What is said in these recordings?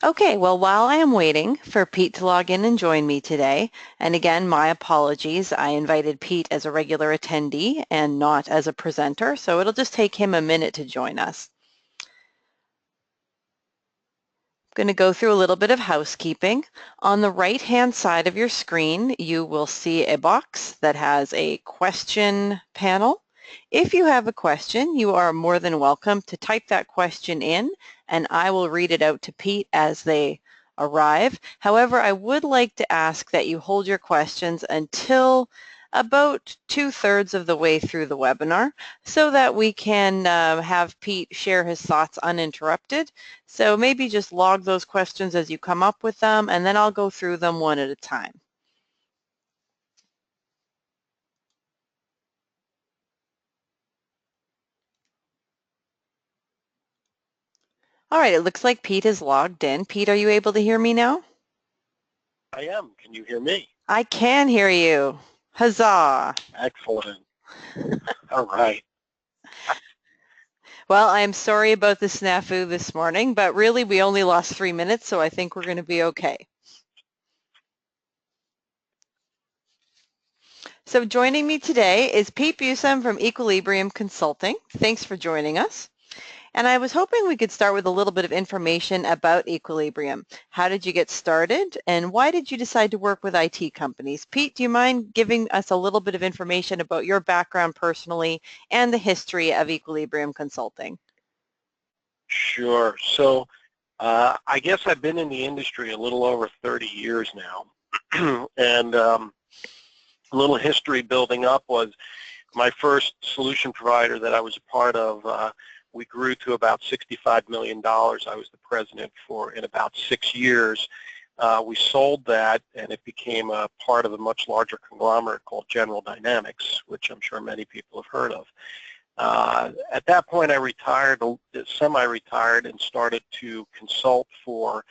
Okay, well, while I am waiting for Pete to log in and join me today, and again, my apologies, I invited Pete as a regular attendee and not as a presenter, so it'll just take him a minute to join us. I'm going to go through a little bit of housekeeping. On the right-hand side of your screen, you will see a box that has a question panel. If you have a question, you are more than welcome to type that question in, and I will read it out to Pete as they arrive. However, I would like to ask that you hold your questions until about 2/3 of the way through the webinar so that we can have Pete share his thoughts uninterrupted. So maybe just log those questions as you come up with them, and then I'll go through them one at a time. All right, it looks like Pete is logged in. Pete, are you able to hear me now? I am. Can you hear me? I can hear you. Huzzah. Excellent. All right. Well, I'm sorry about the snafu this morning, but really we only lost 3 minutes, so I think we're going to be okay. So joining me today is Pete Busam from Equilibrium Consulting. Thanks for joining us. And I was hoping we could start with a little bit of information about Equilibrium. How did you get started, and why did you decide to work with IT companies? Pete, do you mind giving us a little bit of information about your background personally and the history of Equilibrium Consulting? Sure. So I guess I've been in the industry a little over 30 years now. And a little history building up was my first solution provider that I was a part of. We grew to about $65 million. I was the president for in about 6 years. We sold that, and it became a part of a much larger conglomerate called General Dynamics, which I'm sure many people have heard of. At that point, I retired, semi-retired, and started to consult for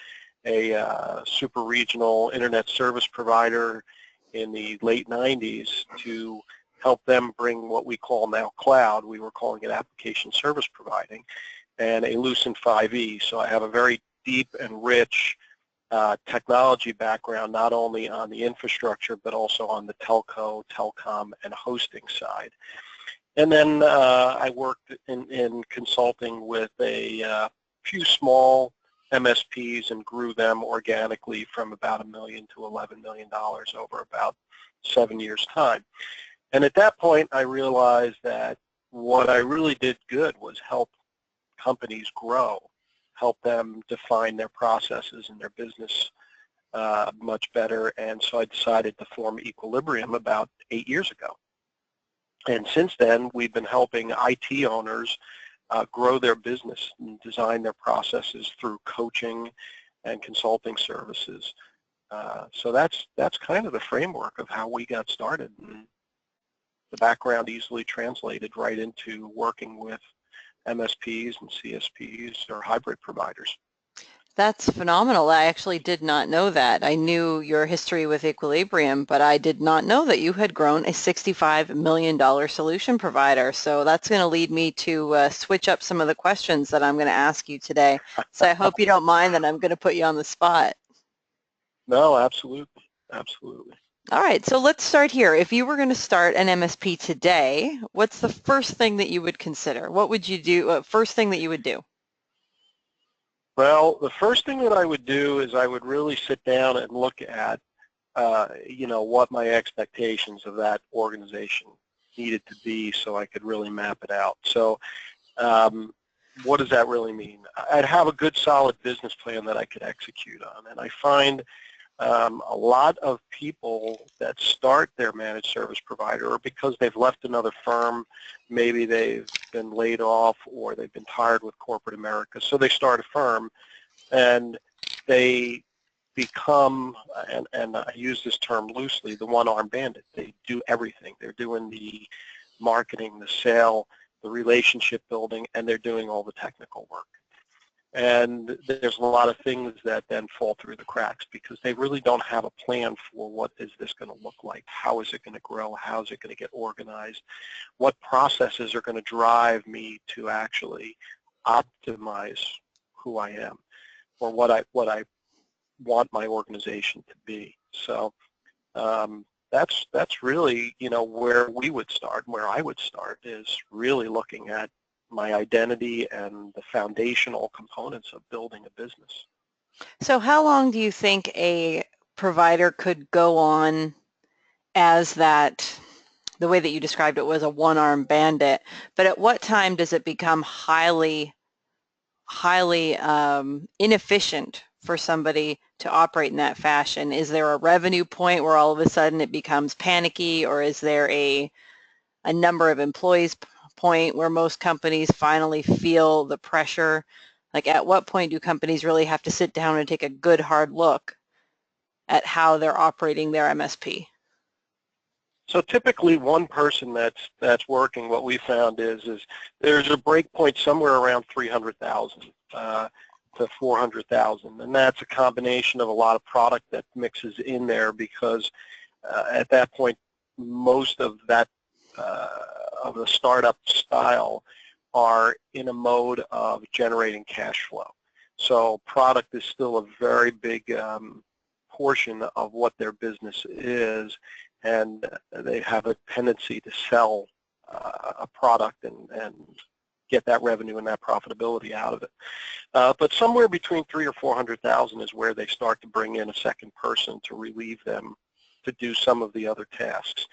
a super regional internet service provider in the late 90s to help them bring what we call now cloud. We were calling it application service providing, and a Lucent 5e. So I have a very deep and rich technology background, not only on the infrastructure, but also on the telco, telecom, and hosting side. And then I worked in consulting with a few small MSPs and grew them organically from about $1 million to $11 million over about 7 years' time. And at that point, I realized that what I really did good was help companies grow, help them define their processes and their business much better. And so I decided to form Equilibrium about 8 years ago. And since then, we've been helping IT owners grow their business and design their processes through coaching and consulting services. So that's kind of the framework of how we got started. And the background easily translated right into working with MSPs and CSPs or hybrid providers. That's phenomenal. I actually did not know that. I knew your history with Equilibrium, but I did not know that you had grown a $65 million solution provider. So that's going to lead me to switch up some of the questions that I'm going to ask you today. So I hope you don't mind that I'm going to put you on the spot. No, absolutely. Absolutely. All right, so let's start here. If you were going to start an MSP today, what's the first thing that you would consider? What would you do, first thing that you would do? Well, the first thing that I would do is I would really sit down and look at, what my expectations of that organization needed to be so I could really map it out. So what does that really mean? I'd have a good solid business plan that I could execute on. And I find a lot of people that start their managed service provider, or because they've left another firm, maybe they've been laid off or they've been tired with corporate America, so they start a firm and they become, and I use this term loosely, the one-armed bandit. They do everything. They're doing the marketing, the sale, the relationship building, and they're doing all the technical work. And there's a lot of things that then fall through the cracks because they really don't have a plan for what is this going to look like, how is it going to grow, how is it going to get organized, what processes are going to drive me to actually optimize who I am. or what I want my organization to be. So that's really, where we would start, where I would start, is really looking at my identity and the foundational components of building a business. So how long do you think a provider could go on as that, the way that you described it was a one-armed bandit, but at what time does it become highly inefficient for somebody to operate in that fashion? Is there a revenue point where all of a sudden it becomes panicky, or is there a number of employees point where most companies finally feel the pressure? Like, at what point do companies really have to sit down and take a good hard look at how they're operating their MSP? So typically one person that's working, what we found is there's a break point somewhere around 300,000 to 400,000, and that's a combination of a lot of product that mixes in there, because at that point most of that of the startup style are in a mode of generating cash flow. So product is still a very big portion of what their business is, and they have a tendency to sell a product and get that revenue and that profitability out of it. But somewhere between 300,000 or 400,000 is where they start to bring in a second person to relieve them to do some of the other tasks.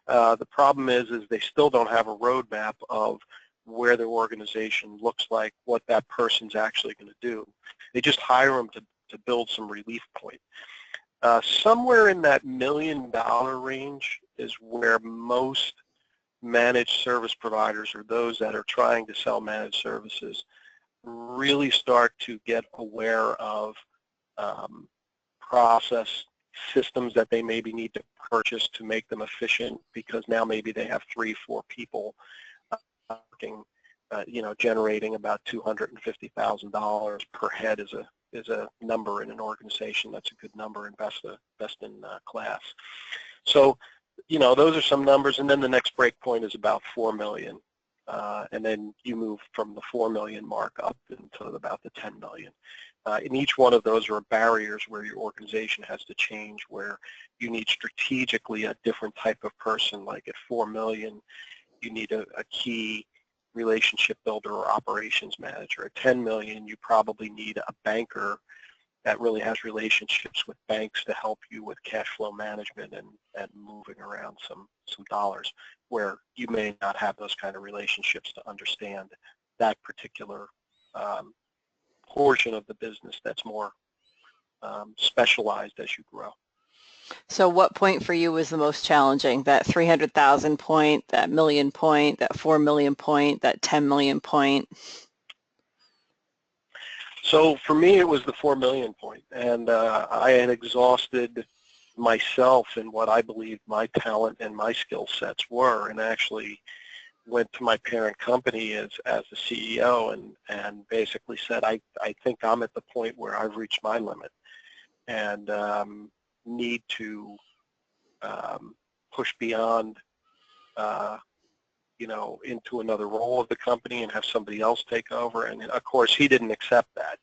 The problem is they still don't have a roadmap of where their organization looks like, what that person's actually going to do. They just hire them to build some relief point. Somewhere in that $1 million range is where most managed service providers, or those that are trying to sell managed services, really start to get aware of process systems that they maybe need to purchase to make them efficient, because now maybe they have 3-4 people working, generating about $250,000 per head is a number in an organization. That's a good number in best in class. So, those are some numbers, and then the next break point is about 4 million. And then you move from the 4 million mark up into about the 10 million. And each one of those are barriers where your organization has to change, where you need strategically a different type of person. Like at 4 million, you need a key relationship builder or operations manager. At 10 million, you probably need a banker that really has relationships with banks to help you with cash flow management and moving around some dollars, where you may not have those kind of relationships to understand that particular portion of the business that's more specialized as you grow. So what point for you was the most challenging? That 300,000 point, that million point, that 4 million point, that 10 million point? So for me, it was the 4 million point, and I had exhausted myself in what I believed my talent and my skill sets were, and actually went to my parent company as the CEO and basically said, I think I'm at the point where I've reached my limit and need to push beyond into another role of the company and have somebody else take over. And of course, he didn't accept that.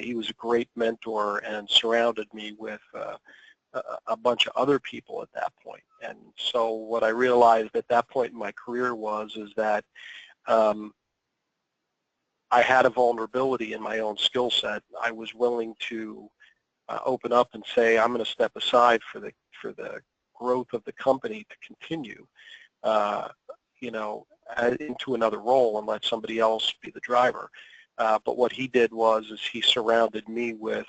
He was a great mentor and surrounded me with a bunch of other people at that point. And so what I realized at that point in my career is that I had a vulnerability in my own skill set. I was willing to open up and say, I'm going to step aside for the growth of the company to continue, into another role and let somebody else be the driver. But what he did is he surrounded me with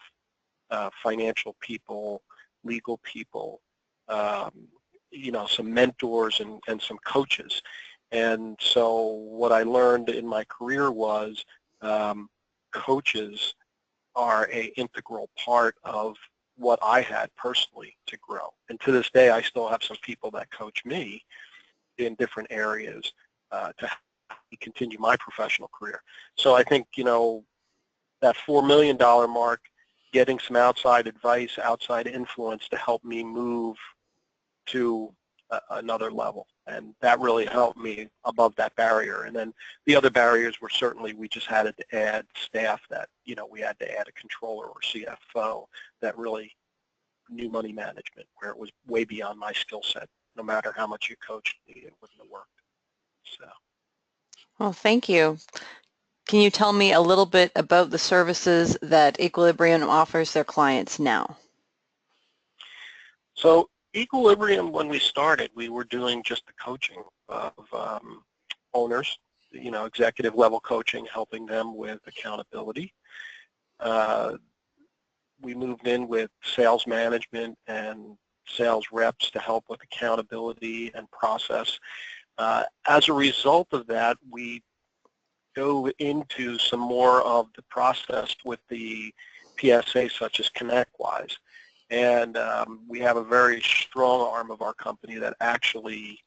financial people, legal people, some mentors and some coaches. And so what I learned in my career was coaches are an integral part of what I had personally to grow. And to this day, I still have some people that coach me in different areas to continue my professional career. So I think, that $4 million mark, getting some outside advice, outside influence to help me move to another level, and that really helped me above that barrier. And then the other barriers were certainly we just had to add staff that, we had to add a controller or CFO that really knew money management, where it was way beyond my skill set. No matter how much you coached me, it wouldn't have worked. So. Well, thank you. Can you tell me a little bit about the services that Equilibrium offers their clients now? So Equilibrium, when we started, we were doing just the coaching of owners, executive level coaching, helping them with accountability. We moved in with sales management and sales reps to help with accountability and process. As a result of that, we go into some more of the process with the PSA, such as ConnectWise. And we have a very strong arm of our company that actually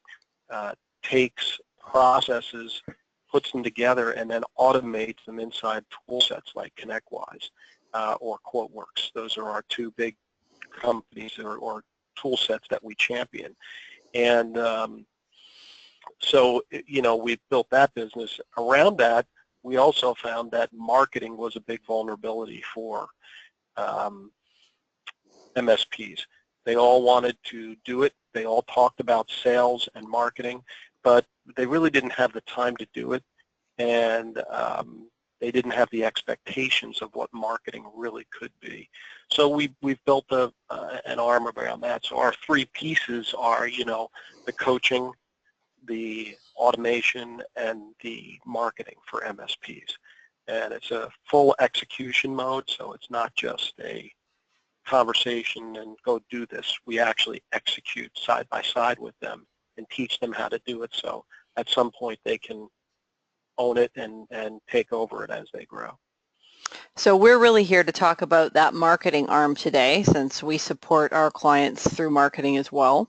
takes processes, puts them together, and then automates them inside tool sets like ConnectWise or QuoteWorks. Those are our two big companies or tool sets that we champion. And so, we built that business. Around that, we also found that marketing was a big vulnerability for MSPs. They all wanted to do it. They all talked about sales and marketing, but they really didn't have the time to do it, and they didn't have the expectations of what marketing really could be. So we've built an arm around that. So our three pieces are, the coaching, the automation, and the marketing for MSPs. And it's a full execution mode, so it's not just a conversation and go do this. We actually execute side by side with them and teach them how to do it, so at some point they can own it and take over it as they grow. So we're really here to talk about that marketing arm today, since we support our clients through marketing as well.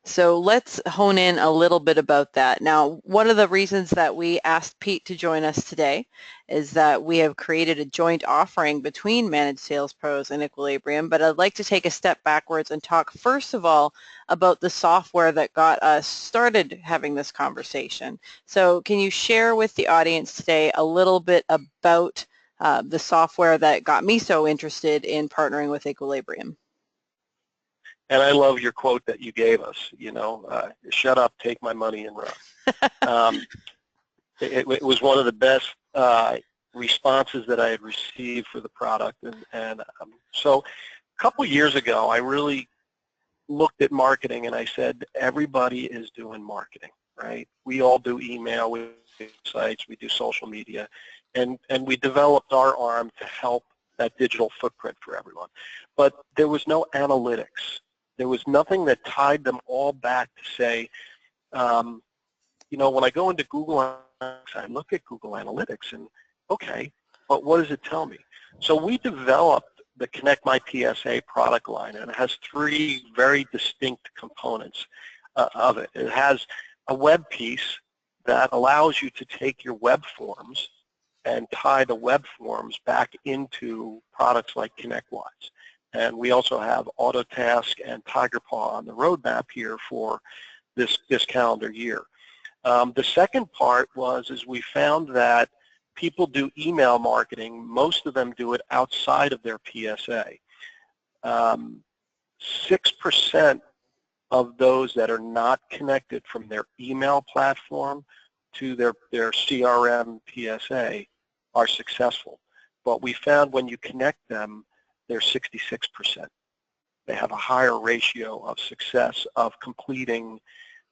So let's hone in a little bit about that. Now, one of the reasons that we asked Pete to join us today is that we have created a joint offering between Managed Sales Pros and Equilibrium, but I'd like to take a step backwards and talk first of all about the software that got us started having this conversation. So can you share with the audience today a little bit about the software that got me so interested in partnering with Equilibrium? And I love your quote that you gave us, shut up, take my money and run. It was one of the best responses that I had received for the product. And so a couple of years ago, I really looked at marketing and I said, everybody is doing marketing, right? We all do email, we do sites, we do social media, and we developed our arm to help that digital footprint for everyone. But there was no analytics. There was nothing that tied them all back to say, when I go into Google Analytics, I look at Google Analytics and, okay, but what does it tell me? So we developed the Connect My PSA product line, and it has three very distinct components of it. It has a web piece that allows you to take your web forms and tie the web forms back into products like ConnectWise. And we also have Autotask and TigerPaw on the roadmap here for this calendar year. The second part is we found that people do email marketing. Most of them do it outside of their PSA. 6% of those that are not connected from their email platform to their CRM PSA are successful. But we found when you connect them, they're 66%. They have a higher ratio of success of completing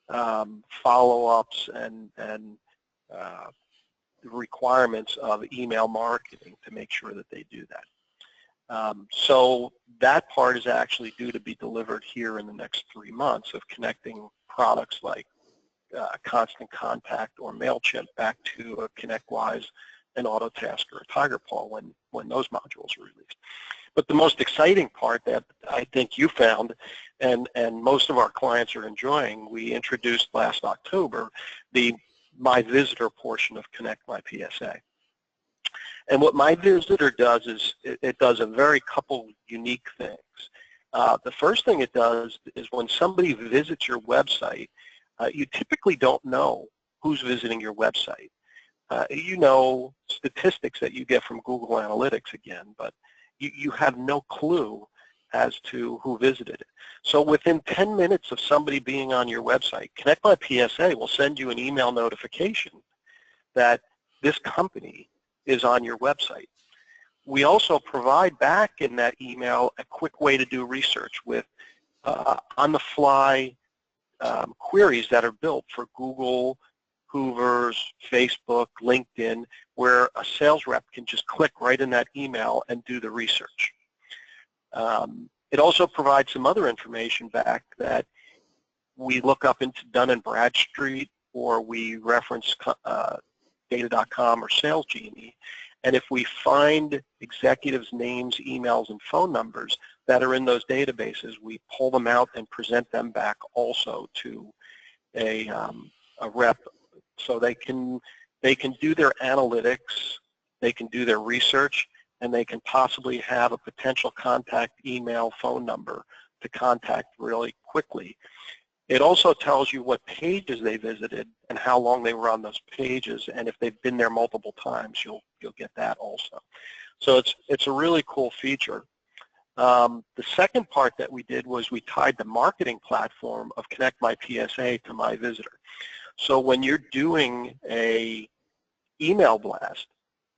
follow-ups and requirements of email marketing to make sure that they do that. So that part is actually due to be delivered here in the next 3 months of connecting products like Constant Contact or MailChimp back to a ConnectWise, an Autotask, or a TigerPaw when those modules are released. But the most exciting part that I think you found, and most of our clients are enjoying, we introduced last October the My Visitor portion of Connect My PSA. And what My Visitor does is it does a very couple unique things. The first thing it does is when somebody visits your website, you typically don't know who's visiting your website. You know statistics that you get from Google Analytics again, but you have no clue as to who visited it. So within 10 minutes of somebody being on your website, Connect My PSA will send you an email notification that this company is on your website. We also provide back in that email a quick way to do research with on-the-fly queries that are built for Google, Hoover's, Facebook, LinkedIn, where a sales rep can just click right in that email and do the research. It also provides some other information back that we look up into Dun & Bradstreet, or we reference data.com or SalesGenie, and if we find executives' names, emails, and phone numbers that are in those databases, we pull them out and present them back also to a rep, so they can do their analytics, they can do their research, and they can possibly have a potential contact email, phone number to contact really quickly. It also tells you what pages they visited and how long they were on those pages, and if they've been there multiple times, you'll get that also. So it's a really cool feature. The second part that we did was we tied the marketing platform of Connect My PSA to My Visitor. So when you're doing a email blast,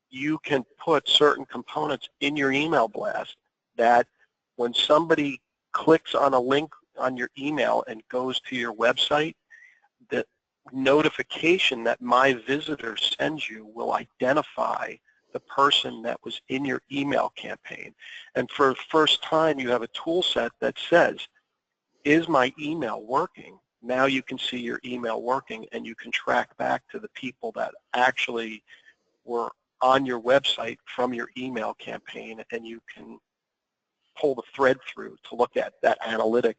you can put certain components in your email blast that when somebody clicks on a link on your email and goes to your website, the notification that My Visitor sends you will identify the person that was in your email campaign. And for the first time, you have a tool set that says, is my email working? Now you can see your email working, and you can track back to the people that actually were on your website from your email campaign, and you can pull the thread through to look at that analytic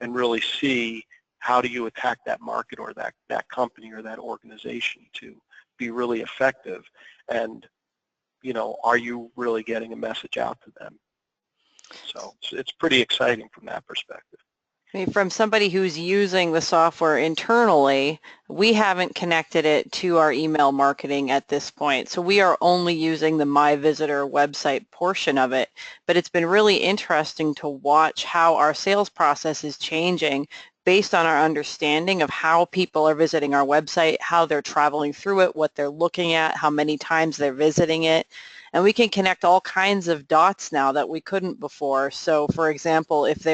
and really see how do you attack that market or that company or that organization to be really effective, and are you really getting a message out to them? So it's pretty exciting from that perspective. I mean, from somebody who's using the software internally, we haven't connected it to our email marketing at this point. So we are only using the My Visitor website portion of it. But it's been really interesting to watch how our sales process is changing based on our understanding of how people are visiting our website, how they're traveling through it, what they're looking at, how many times they're visiting it. And we can connect all kinds of dots now that we couldn't before. So for example, if the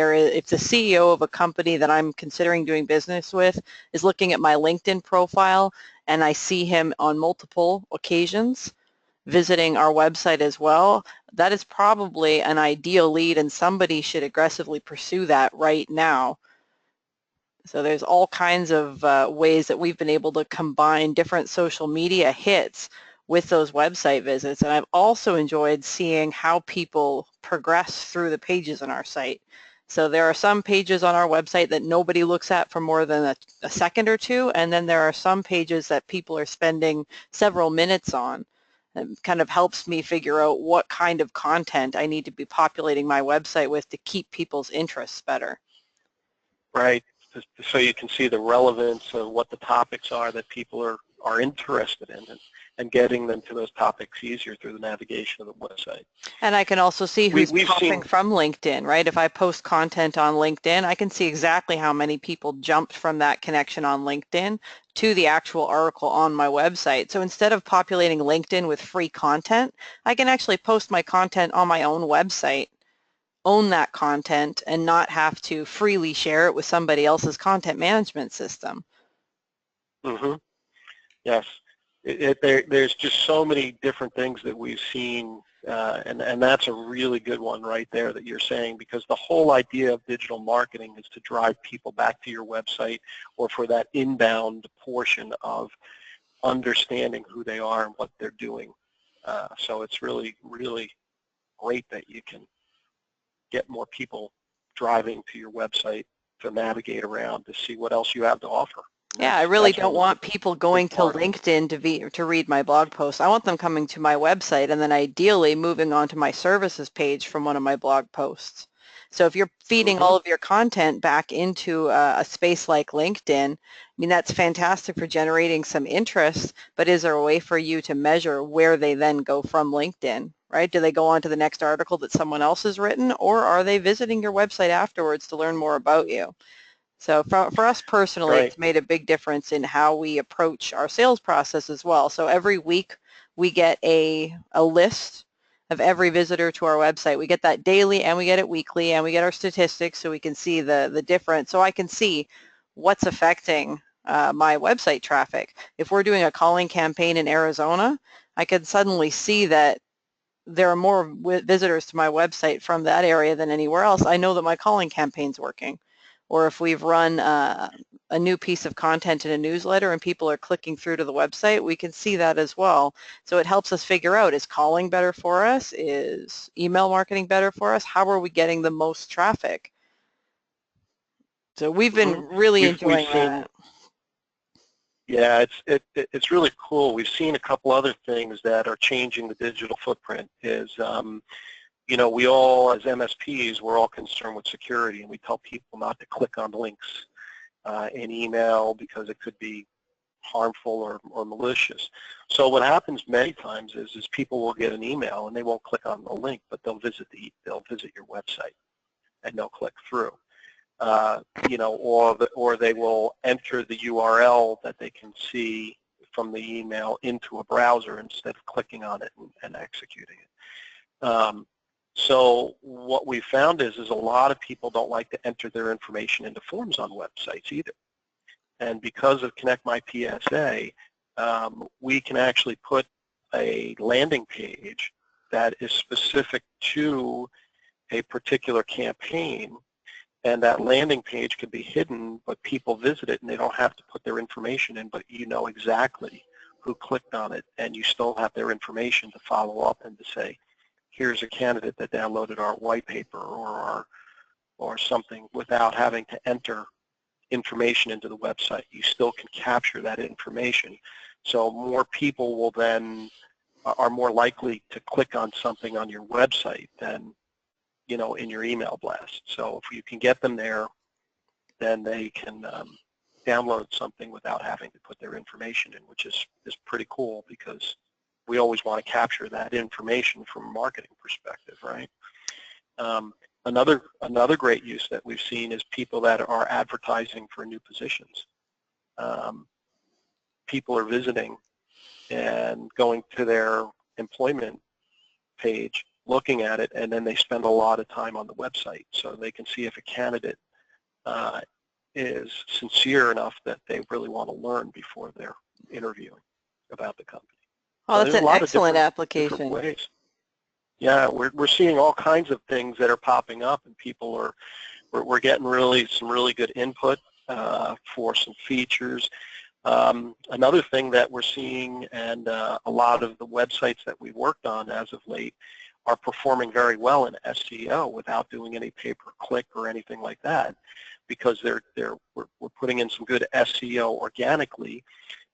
CEO of a company that I'm considering doing business with is looking at my LinkedIn profile and I see him on multiple occasions visiting our website as well, that is probably an ideal lead, and somebody should aggressively pursue that right now. So there's all kinds of ways that we've been able to combine different social media hits with those website visits. And I've also enjoyed seeing how people progress through the pages on our site. So there are some pages on our website that nobody looks at for more than a second or two, and then there are some pages that people are spending several minutes on. It kind of helps me figure out what kind of content I need to be populating my website with to keep people's interests better. Right, so you can see the relevance of what the topics are that people are interested in, and getting them to those topics easier through the navigation of the website. And I can also see who's We've popping seen from LinkedIn, right? If I post content on LinkedIn, I can see exactly how many people jumped from that connection on LinkedIn to the actual article on my website. So instead of populating LinkedIn with free content, I can actually post my content on my own website, own that content, and not have to freely share it with somebody else's content management system. Mm-hmm. Yes. There's just so many different things that we've seen, and that's a really good one right there that you're saying, because the whole idea of digital marketing is to drive people back to your website, or for that inbound portion of understanding who they are and what they're doing. So it's really, really great that you can get more people driving to your website to navigate around to see what else you have to offer. Yeah, I really That's don't one of want the people big going to parts. LinkedIn to read my blog posts. I want them coming to my website and then ideally moving on to my services page from one of my blog posts. So if you're feeding Mm-hmm. all of your content back into a space like LinkedIn, I mean, that's fantastic for generating some interest, but is there a way for you to measure where they then go from LinkedIn, right? Do they go on to the next article that someone else has written, or are they visiting your website afterwards to learn more about you? So for us personally, Right. it's made a big difference in how we approach our sales process as well. So every week we get a list of every visitor to our website. We get that daily and we get it weekly, and we get our statistics so we can see the difference. So I can see what's affecting my website traffic. If we're doing a calling campaign in Arizona, I could suddenly see that there are more visitors to my website from that area than anywhere else. I know that my calling campaign's working. Or if we've run a new piece of content in a newsletter and people are clicking through to the website, we can see that as well. So it helps us figure out, is calling better for us? Is email marketing better for us? How are we getting the most traffic? So we've been Mm-hmm. really We've enjoying seen, that. yeah, it's really cool. We've seen a couple other things that are changing the digital footprint. We all, as MSPs, we're all concerned with security, and we tell people not to click on links in email because it could be harmful or malicious. So what happens many times is people will get an email and they won't click on the link, but they'll visit your website and they'll click through. Or they will enter the URL that they can see from the email into a browser instead of clicking on it and executing it. So what we found is a lot of people don't like to enter their information into forms on websites either. And because of Connect My PSA, we can actually put a landing page that is specific to a particular campaign, and that landing page can be hidden, but people visit it and they don't have to put their information in, but you know exactly who clicked on it, and you still have their information to follow up and to say, here's a candidate that downloaded our white paper or something, without having to enter information into the website. You still can capture that information. So more people will then are more likely to click on something on your website than in your email blast. So if you can get them there, then they can download something without having to put their information in, which is pretty cool, because we always want to capture that information from a marketing perspective, right? Another great use that we've seen is people that are advertising for new positions. People are visiting and going to their employment page, looking at it, and then they spend a lot of time on the website, so they can see if a candidate is sincere enough that they really want to learn before they're interviewing about the company. Oh, So that's there's a an lot of excellent different application. ways. Yeah, we're seeing all kinds of things that are popping up, and we're getting some really good input for some features. Another thing that we're seeing, and a lot of the websites that we've worked on as of late are performing very well in SEO without doing any pay-per-click or anything like that, because we're putting in some good SEO organically,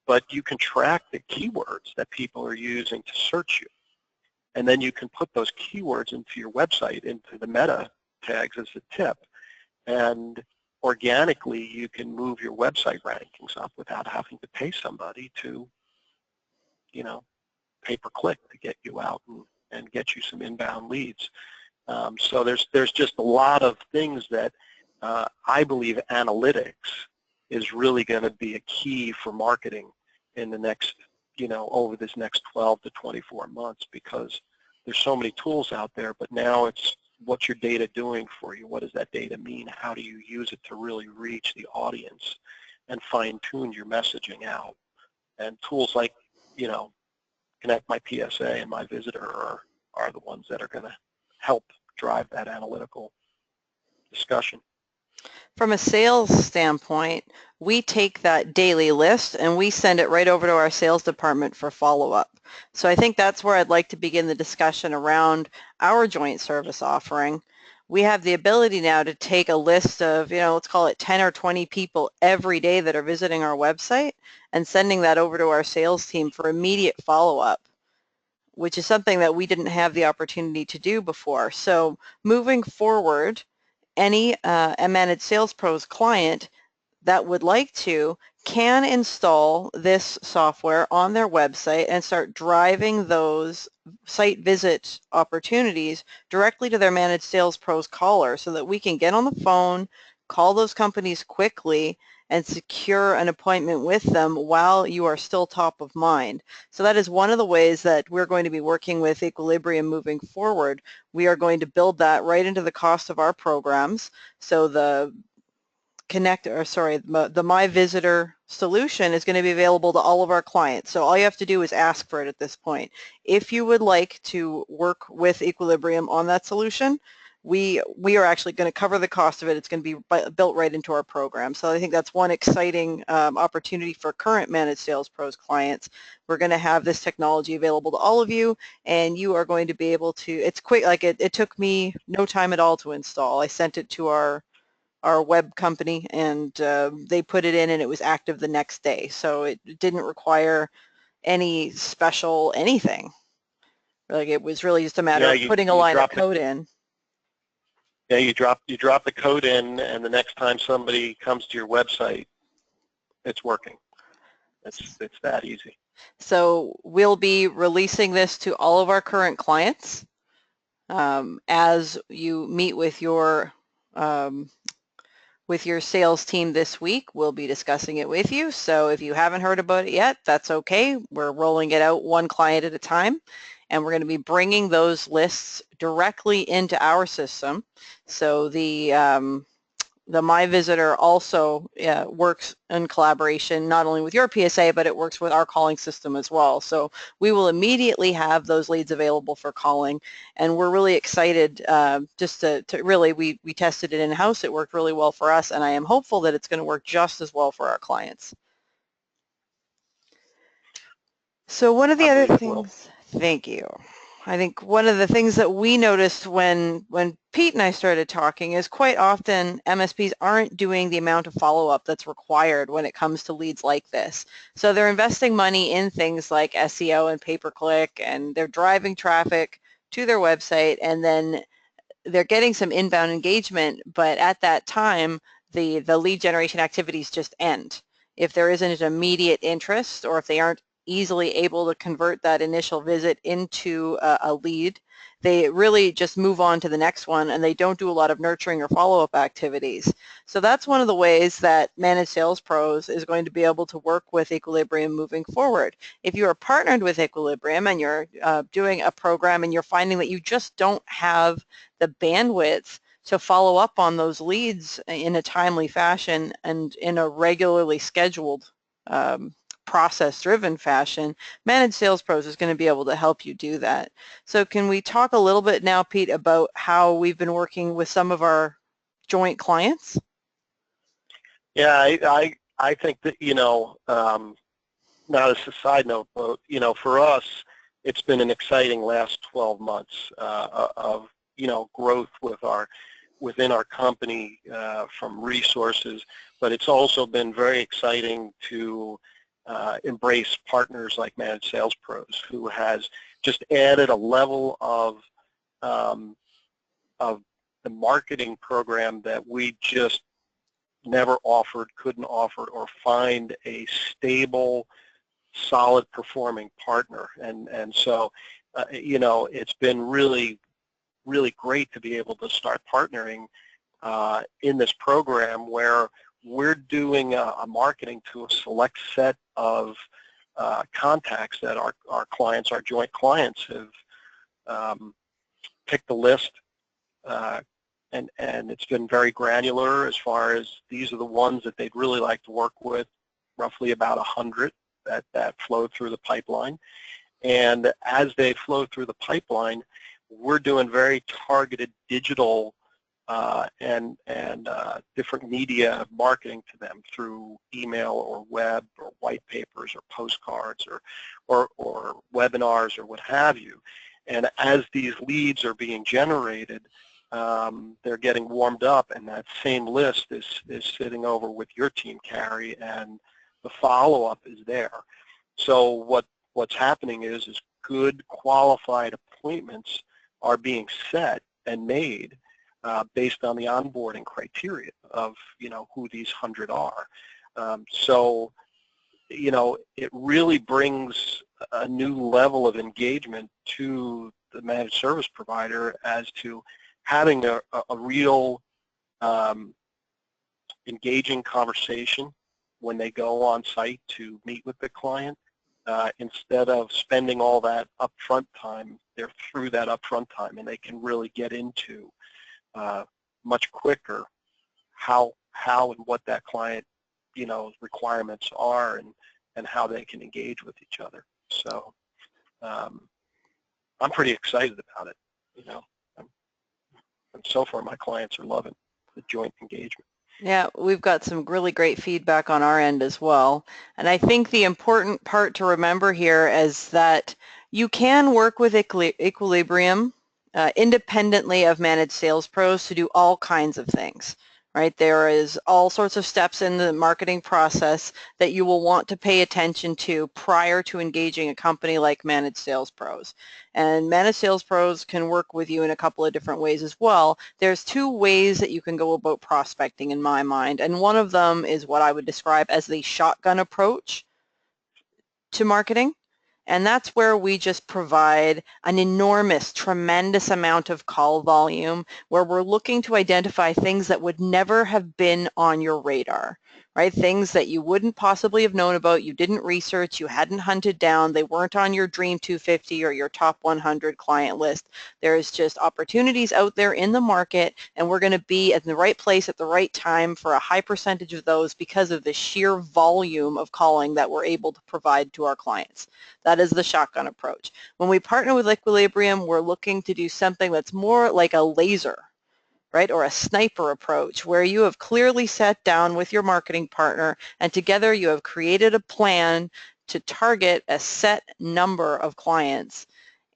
but you can track the keywords that people are using to search you. And then you can put those keywords into your website, into the meta tags as a tip. And organically, you can move your website rankings up without having to pay somebody to, pay-per-click to get you out and get you some inbound leads. So there's just a lot of things that I believe analytics is really going to be a key for marketing in the next, over this next 12 to 24 months, because there's so many tools out there, but now it's, what's your data doing for you? What does that data mean? How do you use it to really reach the audience and fine-tune your messaging out? And tools like, Connect My PSA and My Visitor are the ones that are going to help drive that analytical discussion. From a sales standpoint, we take that daily list and we send it right over to our sales department for follow-up. So I think that's where I'd like to begin the discussion around our joint service offering. We have the ability now to take a list of, let's call it 10 or 20 people every day that are visiting our website and sending that over to our sales team for immediate follow-up, which is something that we didn't have the opportunity to do before. So moving forward, any Managed Sales Pros client that would like to can install this software on their website and start driving those site visit opportunities directly to their Managed Sales Pros caller, so that we can get on the phone, call those companies quickly, and secure an appointment with them while you are still top of mind. So that is one of the ways that we're going to be working with Equilibrium moving forward. We are going to build that right into the cost of our programs. So the the My Visitor solution is going to be available to all of our clients. So all you have to do is ask for it at this point. If you would like to work with Equilibrium on that solution, we are actually going to cover the cost of it. It's going to be built right into our program. So I think that's one exciting opportunity for current Managed Sales Pros clients. We're going to have this technology available to all of you, and you are going to be able to, it's quick, like it took me no time at all to install. I sent it to our web company, and they put it in and it was active the next day. So it didn't require any special anything. Like, it was really just a matter Yeah, of putting a you line of drop the code in. yeah you drop the code in, and the next time somebody comes to your website, it's working. It's that easy. So we'll be releasing this to all of our current clients. As you meet um, with your sales team this week, we'll be discussing it with you. So if you haven't heard about it yet, that's okay. We're rolling it out one client at a time, and we're going to be bringing those lists directly into our system. So the My Visitor also works in collaboration not only with your PSA, but it works with our calling system as well. So we will immediately have those leads available for calling, and we're really excited just to really, we tested it in-house. It worked really well for us, and I am hopeful that it's going to work just as well for our clients. So one of the I other believe it will. things, thank you. I think one of the things that we noticed when Pete and I started talking is quite often MSPs aren't doing the amount of follow-up that's required when it comes to leads like this. So they're investing money in things like SEO and pay-per-click, and they're driving traffic to their website, and then they're getting some inbound engagement, but at that time, the lead generation activities just end. If there isn't an immediate interest, or if they aren't easily able to convert that initial visit into a lead, they really just move on to the next one, and they don't do a lot of nurturing or follow-up activities. So that's one of the ways that Managed Sales Pros is going to be able to work with Equilibrium moving forward. If you are partnered with Equilibrium and you're doing a program and you're finding that you just don't have the bandwidth to follow up on those leads in a timely fashion and in a regularly scheduled process-driven fashion, Managed Sales Pros is going to be able to help you do that. So can we talk a little bit now, Pete, about how we've been working with some of our joint clients? Yeah, I think that, not as a side note, but, for us, it's been an exciting last 12 months of, growth within our company from resources, but it's also been very exciting to embrace partners like Managed Sales Pros, who has just added a level of the marketing program that we just never offered, couldn't offer, or find a stable, solid performing partner. And so, it's been really, really great to be able to start partnering in this program where we're doing a marketing to a select set of contacts that our clients, our joint clients, have picked the list, and it's been very granular as far as these are the ones that they'd really like to work with, roughly about 100 that flow through the pipeline. And as they flow through the pipeline, we're doing very targeted digital and different media marketing to them through email or web or white papers or postcards or webinars or what have you. And as these leads are being generated, they're getting warmed up, and that same list is sitting over with your team, Carrie, and the follow-up is there. So what's happening is good qualified appointments are being set and made based on the onboarding criteria of, who these 100 are. So, it really brings a new level of engagement to the managed service provider as to having a real engaging conversation when they go on site to meet with the client. Instead of spending all that upfront time, they're through that upfront time and they can really get into much quicker how and what that client, requirements are and how they can engage with each other. So I'm pretty excited about it. And so far my clients are loving the joint engagement. Yeah, we've got some really great feedback on our end as well. And I think the important part to remember here is that you can work with Equilibrium independently of managed sales pros to do all kinds of things, right? There is all sorts of steps in the marketing process that you will want to pay attention to prior to engaging a company like managed sales pros. And managed sales pros can work with you in a couple of different ways as well. There's two ways that you can go about prospecting in my mind, and one of them is what I would describe as the shotgun approach to marketing. And that's where we just provide an enormous, tremendous amount of call volume where we're looking to identify things that would never have been on your radar, right? Things that you wouldn't possibly have known about, you didn't research, you hadn't hunted down, they weren't on your Dream 250 or your top 100 client list. There's just opportunities out there in the market, and we're going to be at the right place at the right time for a high percentage of those because of the sheer volume of calling that we're able to provide to our clients. That is the shotgun approach. When we partner with Equilibrium, we're looking to do something that's more like a laser, right, or a sniper approach, where you have clearly sat down with your marketing partner and together you have created a plan to target a set number of clients.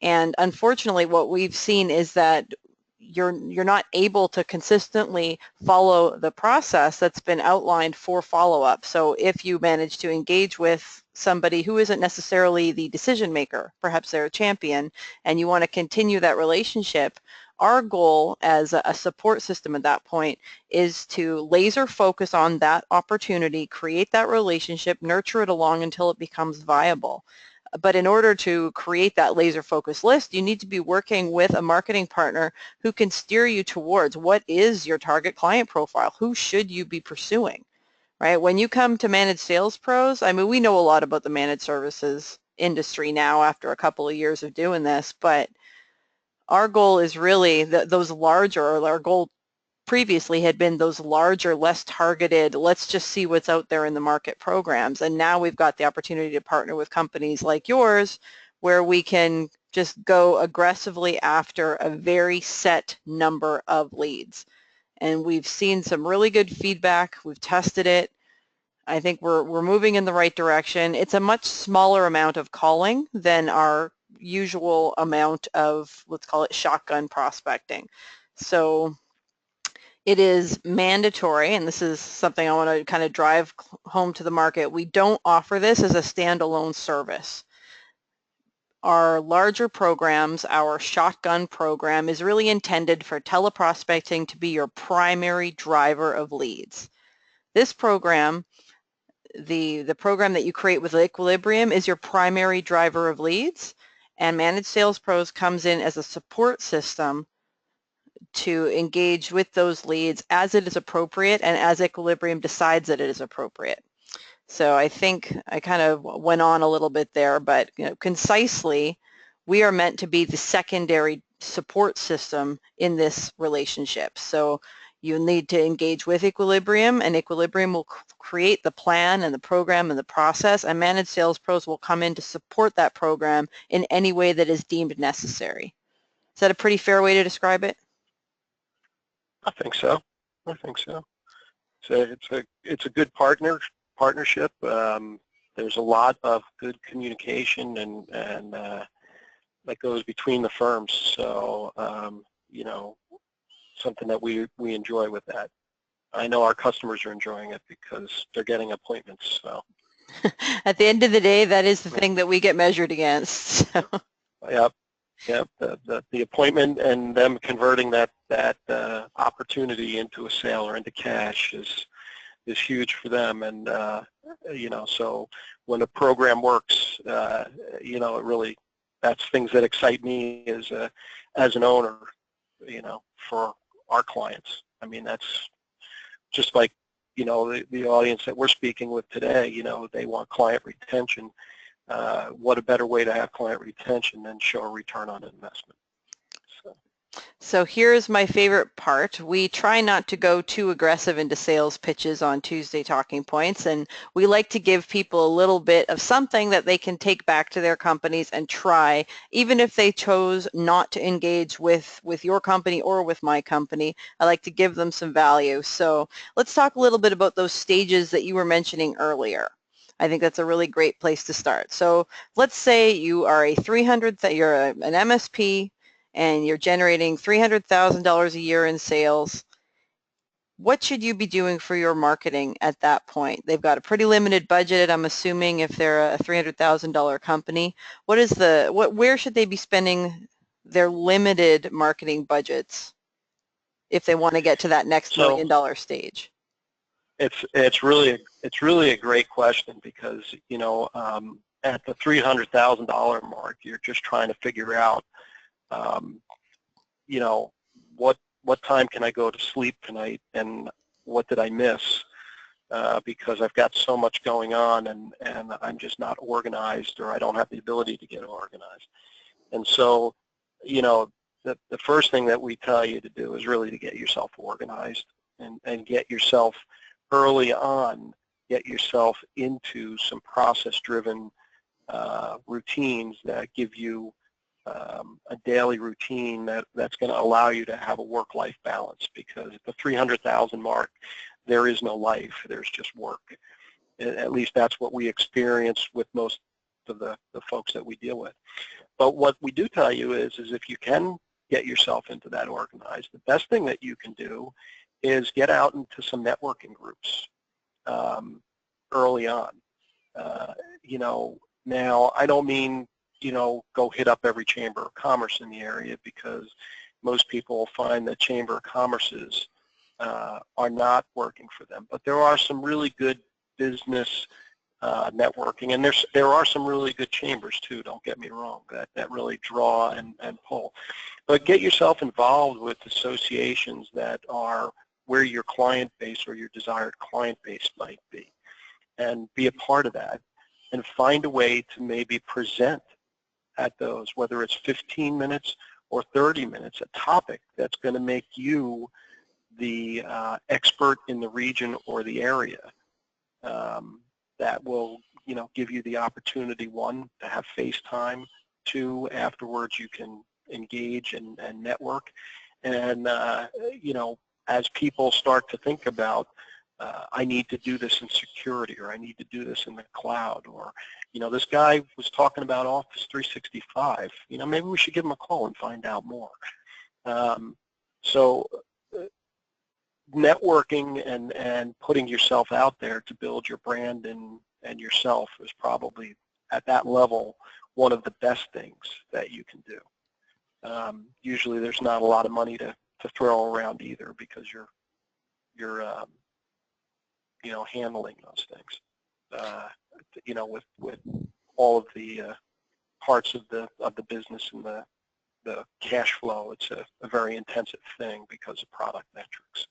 And unfortunately, what we've seen is that you're not able to consistently follow the process that's been outlined for follow-up. So if you manage to engage with somebody who isn't necessarily the decision maker, perhaps they're a champion, and you want to continue that relationship, our goal as a support system at that point is to laser focus on that opportunity, create that relationship, nurture it along until it becomes viable. But in order to create that laser focus list, you need to be working with a marketing partner who can steer you towards what is your target client profile, who should you be pursuing, right? When you come to managed sales pros, I mean, we know a lot about the managed services industry now after a couple of years of doing this, but our goal is really those larger, or our goal previously had been those larger, less targeted, let's just see what's out there in the market programs. And now we've got the opportunity to partner with companies like yours where we can just go aggressively after a very set number of leads. And we've seen some really good feedback. We've tested it. I think we're moving in the right direction. It's a much smaller amount of calling than our usual amount of, let's call it shotgun prospecting. So it is mandatory, and this is something I want to kind of drive home to the market. We don't offer this as a standalone service. Our larger programs, our shotgun program, is really intended for teleprospecting to be your primary driver of leads. This program, the program that you create with Equilibrium, is your primary driver of leads, and Managed Sales Pros comes in as a support system to engage with those leads as it is appropriate and as Equilibrium decides that it is appropriate. So I think I kind of went on a little bit there, but concisely, we are meant to be the secondary support system in this relationship. So you need to engage with Equilibrium, and Equilibrium will create the plan and the program and the process, and Managed Sales Pros will come in to support that program in any way that is deemed necessary. Is that a pretty fair way to describe it? I think so. I think so. So it's a good partnership. There's a lot of good communication and that goes between the firms. So something that we enjoy with that. I know our customers are enjoying it because they're getting appointments. So at the end of the day, that is the thing that we get measured against. So. Yep. Yep. The appointment and them converting that that opportunity into a sale or into cash is huge for them. And you know, so when a program works, you know, it really, that's things that excite me as an owner, you know, for our clients. I mean, that's just like, you know, the audience that we're speaking with today, you know, they want client retention. What a better way to have client retention than show a return on investment. So here's my favorite part. We try not to go too aggressive into sales pitches on Tuesday Talking Points, and we like to give people a little bit of something that they can take back to their companies and try, even if they chose not to engage with your company or with my company. I like to give them some value. So let's talk a little bit about those stages that you were mentioning earlier. I think that's a really great place to start. So let's say you are you're an MSP, and you're generating $300,000 a year in sales. What should you be doing for your marketing at that point? They've got a pretty limited budget, I'm assuming, if they're a $300,000 company. Where should they be spending their limited marketing budgets if they want to get to that next $1 So million stage? it's really a great question, because, you know, at the $300,000 mark, you're just trying to figure out, you know, what time can I go to sleep tonight, and what did I miss, because I've got so much going on, and I'm just not organized, or I don't have the ability to get organized. And so, you know, the first thing that we tell you to do is really to get yourself organized, and get yourself early on, get yourself into some process-driven routines that give you a daily routine that's going to allow you to have a work-life balance, because at the 300,000 mark, there is no life, there's just work. At least that's what we experience with most of the folks that we deal with. But what we do tell you is if you can get yourself into that organized, the best thing that you can do is get out into some networking groups early on. You know, now I don't mean, you know, go hit up every chamber of commerce in the area, because most people find that chamber of commerces are not working for them. But there are some really good business networking, and there are some really good chambers too, don't get me wrong, that really draw and pull. But get yourself involved with associations that are where your client base or your desired client base might be, and be a part of that, and find a way to maybe present at those, whether it's 15 minutes or 30 minutes, a topic that's going to make you the expert in the region or the area, that will, you know, give you the opportunity, one, to have face time, two, afterwards you can engage and network, and you know, as people start to think about, I need to do this in security, or I need to do this in the cloud, or, you know, this guy was talking about Office 365, you know, maybe we should give him a call and find out more. So networking and putting yourself out there to build your brand and yourself is probably, at that level, one of the best things that you can do. Usually there's not a lot of money to throw around either, because you're you know, handling those things, you know, with all of the parts of the business and the cash flow. It's a very intensive thing because of product metrics.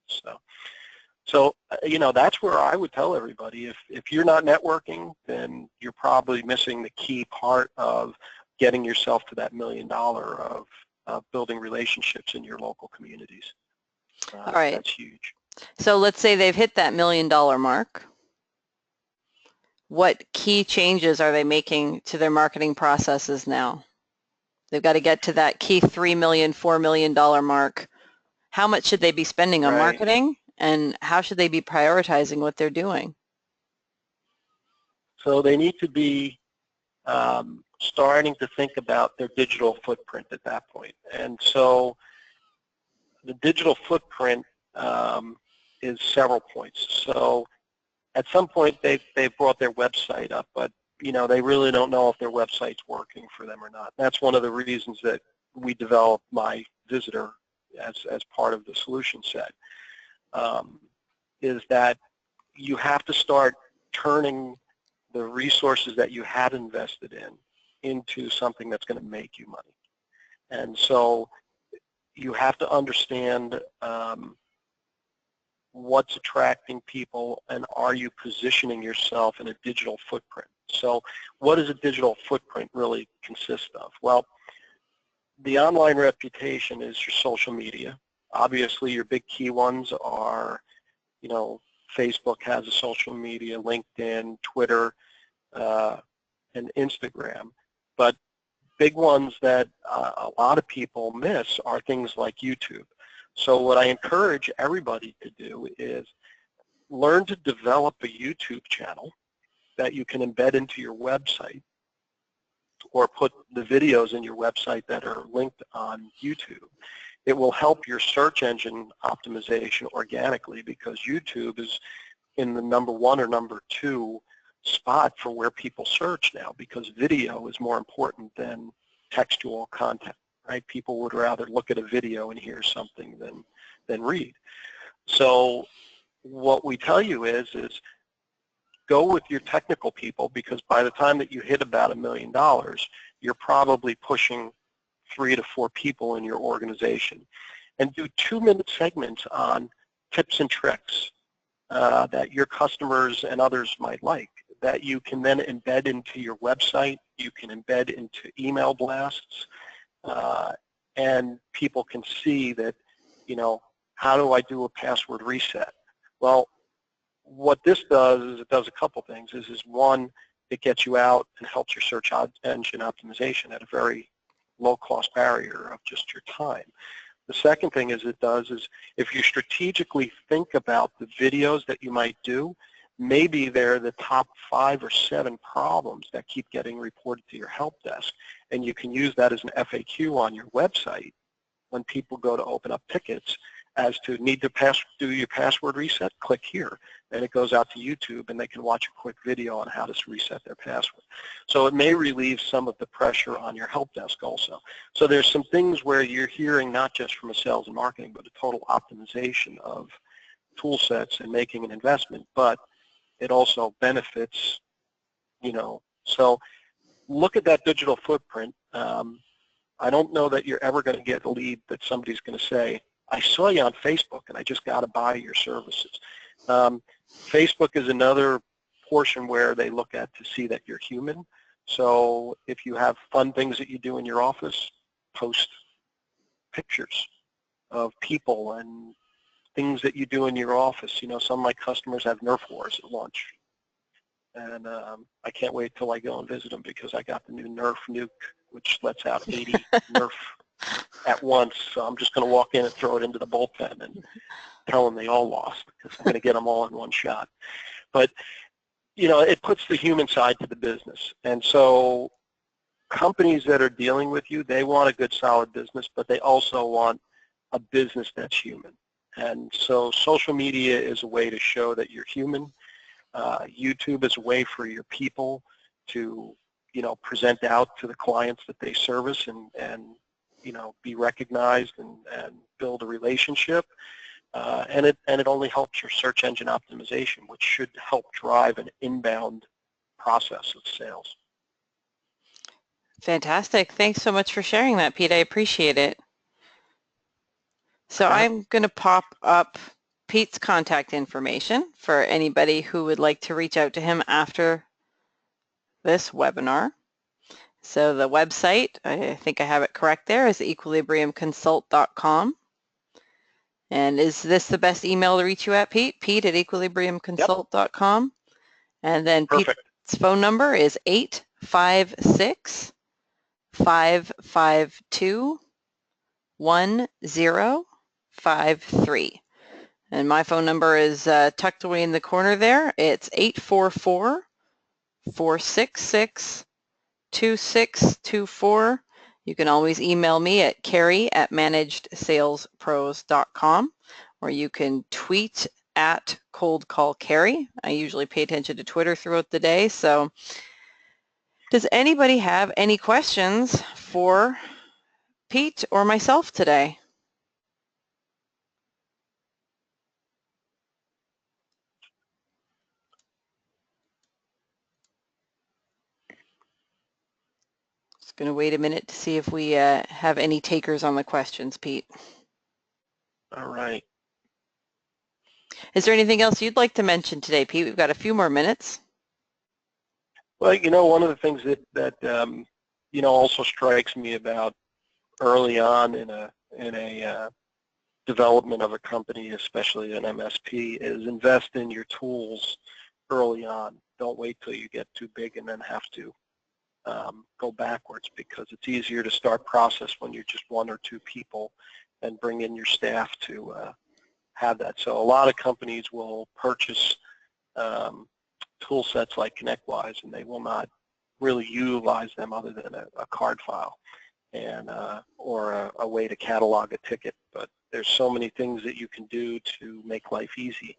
So you know, that's where I would tell everybody, if you're not networking, then you're probably missing the key part of getting yourself to that $1 million of building relationships in your local communities. All right. That's huge. So let's say they've hit that $1 million mark. What key changes are they making to their marketing processes now? They've got to get to that key $3 million, $4 million mark. How much should they be spending on Right. marketing, and how should they be prioritizing what they're doing? So they need to be starting to think about their digital footprint at that point. And so the digital footprint is several points. So at some point they've brought their website up, but, you know, they really don't know if their website's working for them or not. That's one of the reasons that we developed my visitor as part of the solution set, is that you have to start turning the resources that you had invested in into something that's going to make you money. And so you have to understand what's attracting people, and are you positioning yourself in a digital footprint? So what does a digital footprint really consist of? Well, the online reputation is your social media. Obviously, your big key ones are, Facebook has a social media, LinkedIn, Twitter, and Instagram. But big ones that a lot of people miss are things like YouTube. So what I encourage everybody to do is learn to develop a YouTube channel that you can embed into your website, or put the videos in your website that are linked on YouTube. It will help your search engine optimization organically, because YouTube is in the #1 or #2 spot for where people search now, because video is more important than textual content, right? People would rather look at a video and hear something than read. So what we tell you is go with your technical people, because by the time that you hit about $1 million, you're probably pushing 3 to 4 people in your organization. And do 2-minute segments on tips and tricks that your customers and others might like, that you can then embed into your website, you can embed into email blasts, and people can see that, how do I do a password reset? Well, what this does is it does a couple things. One, it gets you out and helps your search engine optimization at a very low-cost barrier of just your time. The second thing it does is if you strategically think about the videos that you might do, maybe they're the top 5 or 7 problems that keep getting reported to your help desk, and you can use that as an FAQ on your website when people go to open up tickets as to need to do your password reset, click here. And it goes out to YouTube, and they can watch a quick video on how to reset their password. So it may relieve some of the pressure on your help desk also. So there's some things where you're hearing not just from a sales and marketing, but a total optimization of tool sets and making an investment, but it also benefits, So look at that digital footprint. I don't know that you're ever going to get a lead that somebody's going to say, I saw you on Facebook and I just got to buy your services. Facebook is another portion where they look at to see that you're human. So if you have fun things that you do in your office, post pictures of people and things that you do in your office. Some of my customers have Nerf wars at lunch. And I can't wait till I go and visit them, because I got the new Nerf nuke, which lets out 80 Nerf at once. So I'm just going to walk in and throw it into the bullpen and tell them they all lost, because I'm going to get them all in one shot. But, it puts the human side to the business. And so companies that are dealing with you, they want a good, solid business, but they also want a business that's human. And so social media is a way to show that you're human. YouTube is a way for your people to, present out to the clients that they service and be recognized and build a relationship. And it only helps your search engine optimization, which should help drive an inbound process of sales. Fantastic. Thanks so much for sharing that, Pete. I appreciate it. So I'm going to pop up Pete's contact information for anybody who would like to reach out to him after this webinar. So the website, I think I have it correct there, is equilibriumconsult.com. And is this the best email to reach you at, Pete? Pete at equilibriumconsult.com. And then Perfect. Pete's phone number is 856-552-1053. And my phone number is tucked away in the corner there. It's 844-466-2624. You can always email me at Carrie@managedsalespros.com, or you can tweet at Cold Call Carrie. I usually pay attention to Twitter throughout the day. So does anybody have any questions for Pete or myself today? Going to wait a minute to see if we have any takers on the questions, Pete. All right. Is there anything else you'd like to mention today, Pete? We've got a few more minutes. Well, one of the things that also strikes me about early on in a development of a company, especially an MSP, is invest in your tools early on. Don't wait till you get too big and then have to go backwards, because it's easier to start process when you're just one or two people and bring in your staff to have that. So a lot of companies will purchase tool sets like ConnectWise, and they will not really utilize them other than a card file and or a way to catalog a ticket. But there's so many things that you can do to make life easy.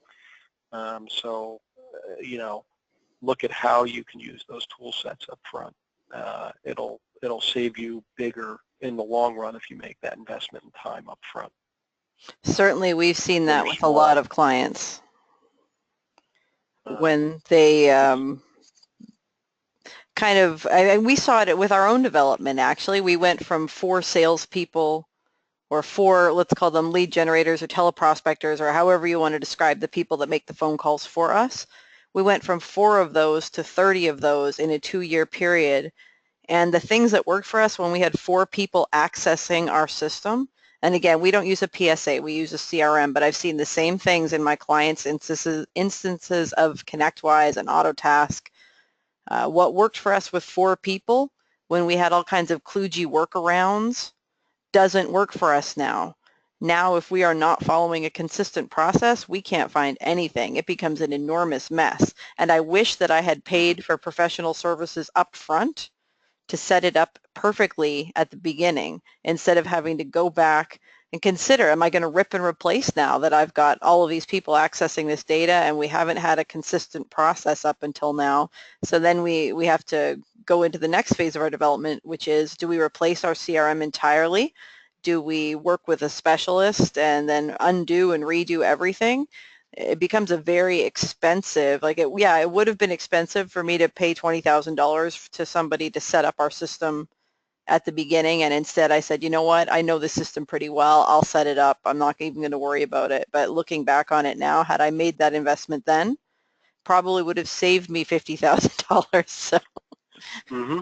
Look at how you can use those tool sets up front. It'll save you bigger in the long run if you make that investment in time up front. Certainly, we've seen When that you're with a small. lot of clients when they we saw it with our own development, actually. We went from 4 salespeople, or 4, let's call them lead generators or teleprospectors, or however you want to describe the people that make the phone calls for us. We went from 4 of those to 30 of those in a 2-year period. And the things that worked for us when we had 4 people accessing our system, and again, we don't use a PSA, we use a CRM, but I've seen the same things in my clients' instances of ConnectWise and Autotask. What worked for us with 4 people when we had all kinds of kludgy workarounds doesn't work for us now. Now, if we are not following a consistent process, we can't find anything. It becomes an enormous mess. And I wish that I had paid for professional services up front to set it up perfectly at the beginning, instead of having to go back and consider, am I going to rip and replace now that I've got all of these people accessing this data and we haven't had a consistent process up until now? So then we have to go into the next phase of our development, which is, do we replace our CRM entirely? Do we work with a specialist and then undo and redo everything? It becomes a very expensive, it would have been expensive for me to pay $20,000 to somebody to set up our system at the beginning, and instead I said, you know what, I know the system pretty well, I'll set it up, I'm not even going to worry about it. But looking back on it now, had I made that investment then, probably would have saved me $50,000. So, Mm-hmm.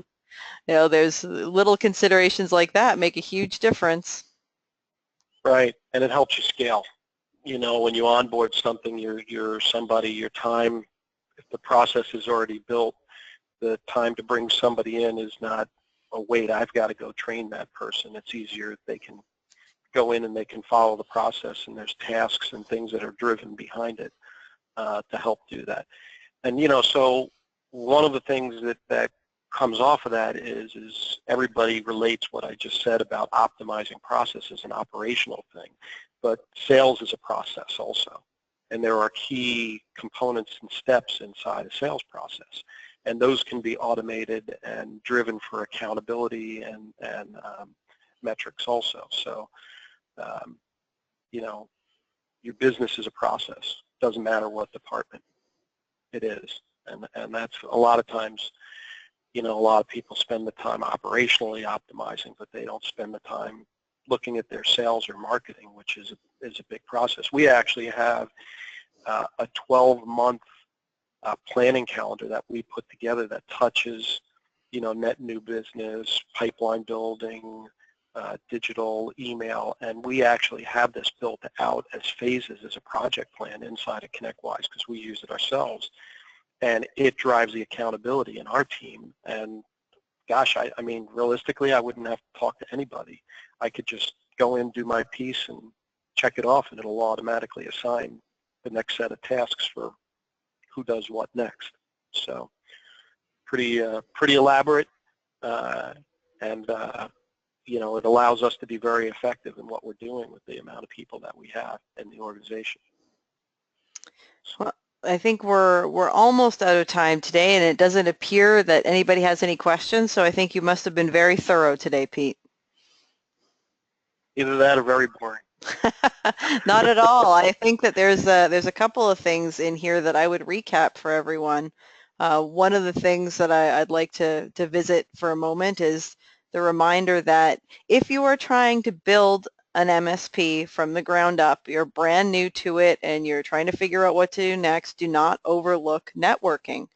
there's little considerations like that make a huge difference. Right, and it helps you scale. When you onboard something, your time, if the process is already built, the time to bring somebody in is not, oh wait, I've got to go train that person. It's easier. They can go in and they can follow the process, and there's tasks and things that are driven behind it to help do that. And so one of the things that comes off of that is everybody relates what I just said about optimizing processes, an operational thing, but sales is a process also, and there are key components and steps inside a sales process, and those can be automated and driven for accountability and metrics also. So your business is a process. Doesn't matter what department it is, and that's a lot of times. A lot of people spend the time operationally optimizing, but they don't spend the time looking at their sales or marketing, which is a big process. We actually have a 12-month planning calendar that we put together that touches, net new business, pipeline building, digital email, and we actually have this built out as phases as a project plan inside of ConnectWise because we use it ourselves. And it drives the accountability in our team. And gosh, I mean, realistically, I wouldn't have to talk to anybody. I could just go in, do my piece, and check it off, and it'll automatically assign the next set of tasks for who does what next. So pretty elaborate, and it allows us to be very effective in what we're doing with the amount of people that we have in the organization. Well, I think we're almost out of time today, and it doesn't appear that anybody has any questions, so I think you must have been very thorough today, Pete. Either that or very boring. Not at all. I think that there's a couple of things in here that I would recap for everyone. One of the things that I'd like to visit for a moment is the reminder that if you are trying to build an MSP from the ground up, you're brand new to it and you're trying to figure out what to do next, do not overlook networking.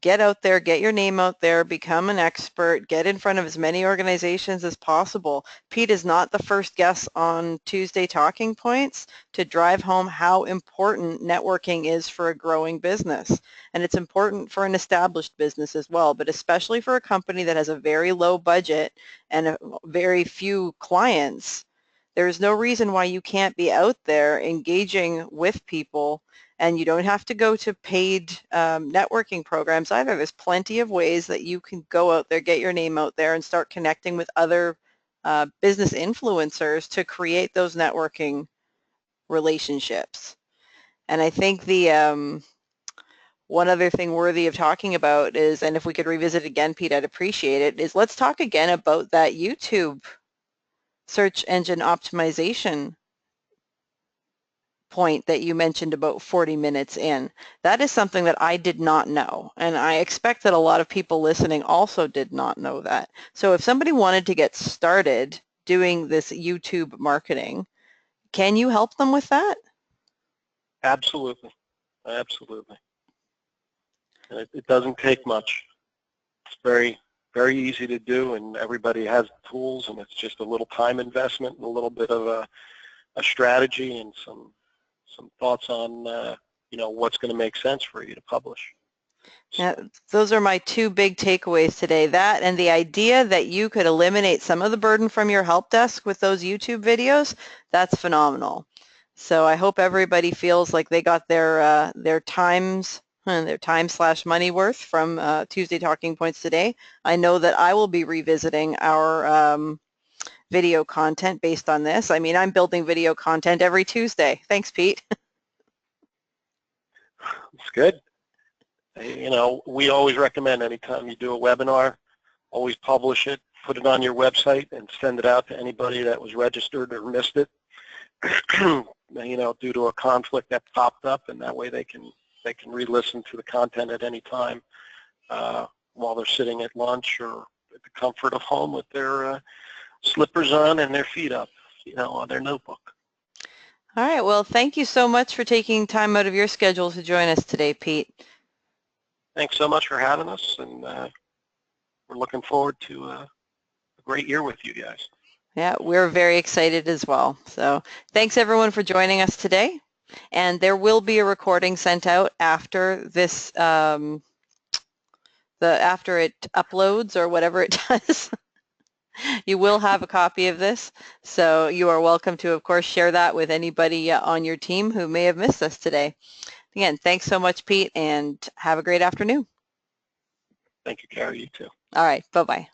Get out there, get your name out there, become an expert, get in front of as many organizations as possible. Pete is not the first guest on Tuesday Talking Points to drive home how important networking is for a growing business. And it's important for an established business as well, but especially for a company that has a very low budget and very few clients. There's no reason why you can't be out there engaging with people, and you don't have to go to paid networking programs either. There's plenty of ways that you can go out there, get your name out there, and start connecting with other business influencers to create those networking relationships. And I think the one other thing worthy of talking about is, and if we could revisit again, Pete, I'd appreciate it, is let's talk again about that YouTube search engine optimization point that you mentioned about 40 minutes in. That is something that I did not know, and I expect that a lot of people listening also did not know that. So if somebody wanted to get started doing this YouTube marketing, can you help them with that? Absolutely. Absolutely. And it doesn't take much. It's very, very easy to do, and everybody has the tools, and it's just a little time investment and a little bit of a strategy and some thoughts on what's going to make sense for you to publish. Yeah, those are my two big takeaways today. That and the idea that you could eliminate some of the burden from your help desk with those YouTube videos, that's phenomenal. So I hope everybody feels like they got their time/money worth from Tuesday Talking Points today. I know that I will be revisiting our video content based on this. I mean, I'm building video content every Tuesday. Thanks, Pete. It's good. We always recommend anytime you do a webinar, always publish it, put it on your website, and send it out to anybody that was registered or missed it. Due to a conflict that popped up, and that way they can re-listen to the content at any time while they're sitting at lunch or at the comfort of home with their slippers on and their feet up, on their notebook. All right. Well, thank you so much for taking time out of your schedule to join us today, Pete. Thanks so much for having us, and we're looking forward to a great year with you guys. Yeah, we're very excited as well. So thanks everyone for joining us today. And there will be a recording sent out after this, after it uploads or whatever it does. You will have a copy of this. So you are welcome to, of course, share that with anybody on your team who may have missed us today. Again, thanks so much, Pete, and have a great afternoon. Thank you, Carrie. You too. All right. Bye-bye.